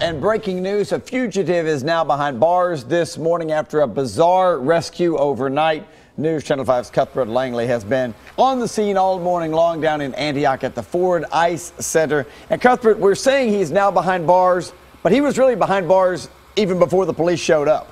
And breaking news, a fugitive is now behind bars this morning after a bizarre rescue overnight. News Channel 5's Cuthbert Langley has been on the scene all morning long down in Antioch at the Ford Ice Center. And Cuthbert, we're saying he's now behind bars, but he was really behind bars even before the police showed up.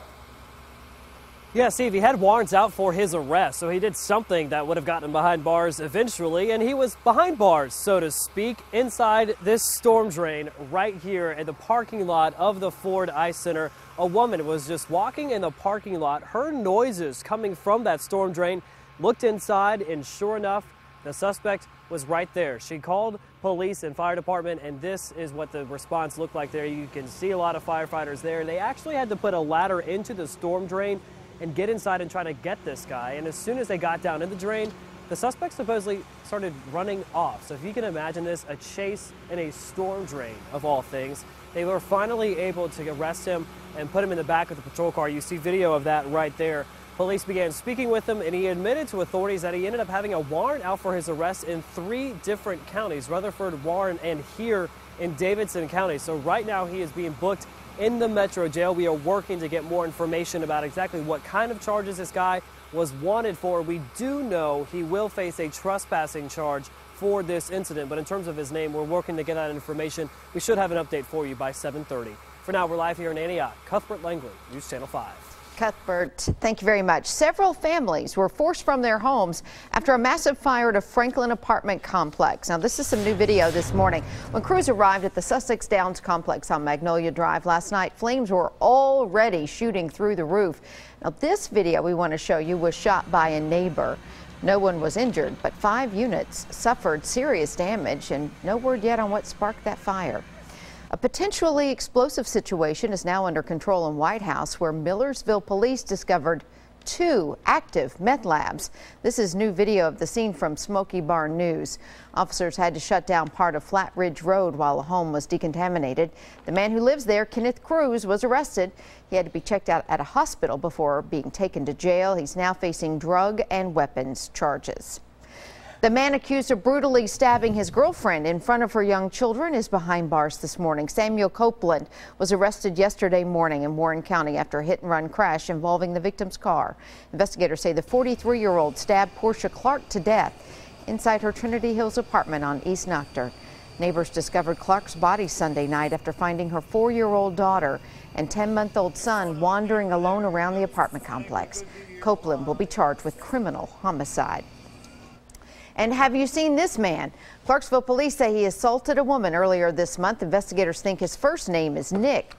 Yeah, Steve, he had warrants out for his arrest, so he did something that would have gotten him behind bars eventually, and he was behind bars, so to speak, inside this storm drain right here in the parking lot of the Ford Ice Center. A woman was just walking in the parking lot, heard noises coming from that storm drain, looked inside, and sure enough, the suspect was right there. She called police and fire department, and this is what the response looked like there. You can see a lot of firefighters there. They actually had to put a ladder into the storm drain and get inside and try to get this guy. And as soon as they got down in the drain, the suspect supposedly started running off. So if you can imagine this, a chase in a storm drain of all things. They were finally able to arrest him and put him in the back of the patrol car. You see video of that right there. Police began speaking with him, and he admitted to authorities that he ended up having a warrant out for his arrest in 3 different counties, Rutherford, Warren, and here in Davidson County. So right now he is being booked in the Metro Jail. We are working to get more information about exactly what kind of charges this guy was wanted for. We do know he will face a trespassing charge for this incident, but in terms of his name, we're working to get that information. We should have an update for you by 7:30. For now, we're live here in Antioch. Cuthbert Langley, News Channel 5. Cuthbert, thank you very much. Several families were forced from their homes after a massive fire at a Franklin apartment complex. Now, this is some new video this morning. When crews arrived at the Sussex Downs complex on Magnolia Drive last night, flames were already shooting through the roof. Now, this video we want to show you was shot by a neighbor. No one was injured, but 5 units suffered serious damage, and no word yet on what sparked that fire. A potentially explosive situation is now under control in White House, where Millersville police discovered 2 active meth labs. This is new video of the scene from Smoky Barn News. Officers had to shut down part of Flat Ridge Road while a home was decontaminated. The man who lives there, Kenneth Cruz, was arrested. He had to be checked out at a hospital before being taken to jail. He's now facing drug and weapons charges. The man accused of brutally stabbing his girlfriend in front of her young children is behind bars this morning. Samuel Copeland was arrested yesterday morning in Warren County after a hit-and-run crash involving the victim's car. Investigators say the 43-year-old stabbed Portia Clark to death inside her Trinity Hills apartment on East Nocturne. Neighbors discovered Clark's body Sunday night after finding her 4-year-old daughter and 10-month-old son wandering alone around the apartment complex. Copeland will be charged with criminal homicide. And have you seen this man? Clarksville police say he assaulted a woman earlier this month. Investigators think his first name is Nick.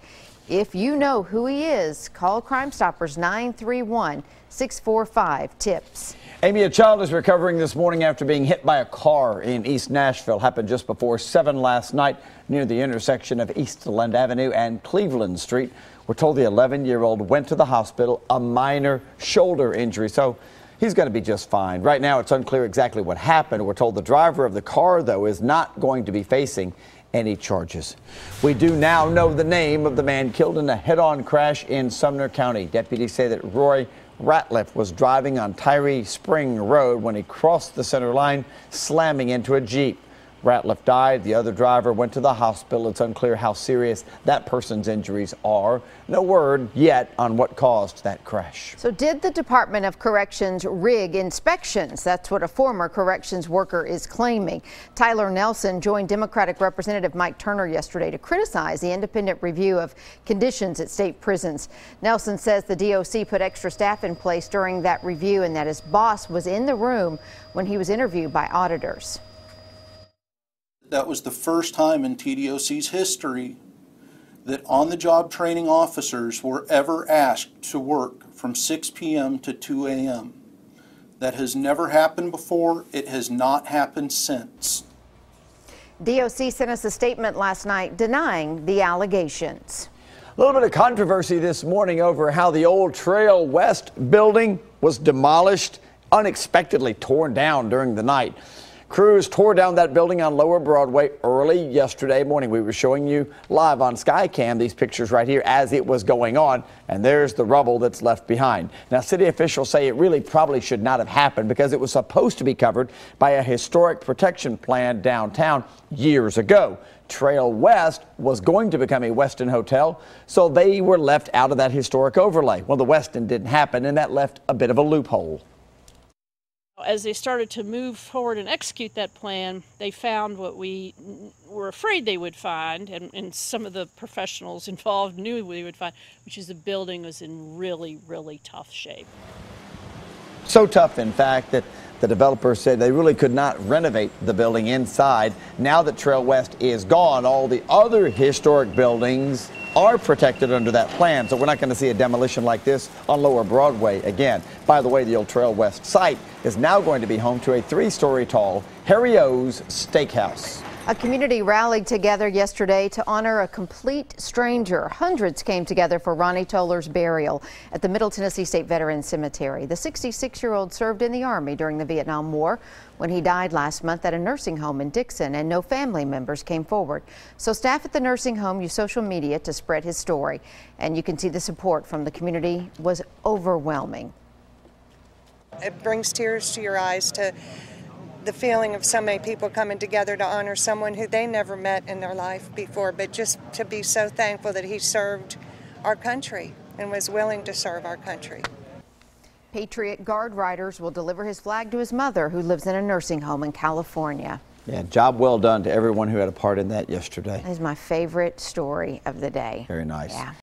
If you know who he is, call Crime Stoppers 931-645-TIPS. Amy, a child is recovering this morning after being hit by a car in East Nashville. Happened just before 7 last night near the intersection of East Lend Avenue and Cleveland Street. We're told the 11-year-old went to the hospital, a minor shoulder injury. So he's going to be just fine. Right now, it's unclear exactly what happened. We're told the driver of the car, though, is not going to be facing any charges. We do now know the name of the man killed in a head-on crash in Sumner County. Deputies say that Roy Ratliff was driving on Tyree Spring Road when he crossed the center line, slamming into a Jeep. Ratliff died. The other driver went to the hospital. It's unclear how serious that person's injuries are. No word yet on what caused that crash. So did the Department of Corrections rig inspections? That's what a former corrections worker is claiming. Tyler Nelson joined Democratic Representative Mike Turner yesterday to criticize the independent review of conditions at state prisons. Nelson says the DOC put extra staff in place during that review and that his boss was in the room when he was interviewed by auditors. That was the first time in TDOC's history that on-the-job training officers were ever asked to work from 6 p.m. to 2 a.m. That has never happened before. It has not happened since. DOC sent us a statement last night denying the allegations. A little bit of controversy this morning over how the old Trail West building was demolished, unexpectedly torn down during the night. Crews tore down that building on Lower Broadway early yesterday morning. We were showing you live on Skycam these pictures right here as it was going on, and there's the rubble that's left behind. Now, city officials say it really probably should not have happened because it was supposed to be covered by a historic protection plan downtown years ago. Trail West was going to become a Westin hotel, so they were left out of that historic overlay. Well, the Westin didn't happen, and that left a bit of a loophole. As they started to move forward and execute that plan, they found what we were afraid they would find, and some of the professionals involved knew we would find, which is the building was in really, really tough shape. So tough, in fact, that the developer said they really could not renovate the building inside. Now that Trail West is gone, all the other historic buildings are protected under that plan, so we're not going to see a demolition like this on Lower Broadway again. By the way, the old Trail West site is now going to be home to a 3-story tall Harry O's Steakhouse. A community rallied together yesterday to honor a complete stranger. Hundreds came together for Ronnie Toller's burial at the Middle Tennessee State Veterans Cemetery. The 66-year-old served in the Army during the Vietnam War when he died last month at a nursing home in Dixon, and no family members came forward. So staff at the nursing home used social media to spread his story, and you can see the support from the community was overwhelming. It brings tears to your eyes to the feeling of so many people coming together to honor someone who they never met in their life before, but just to be so thankful that he served our country and was willing to serve our country. Patriot Guard riders will deliver his flag to his mother, who lives in a nursing home in California. Yeah, job well done to everyone who had a part in that yesterday. That is my favorite story of the day. Very nice. Yeah.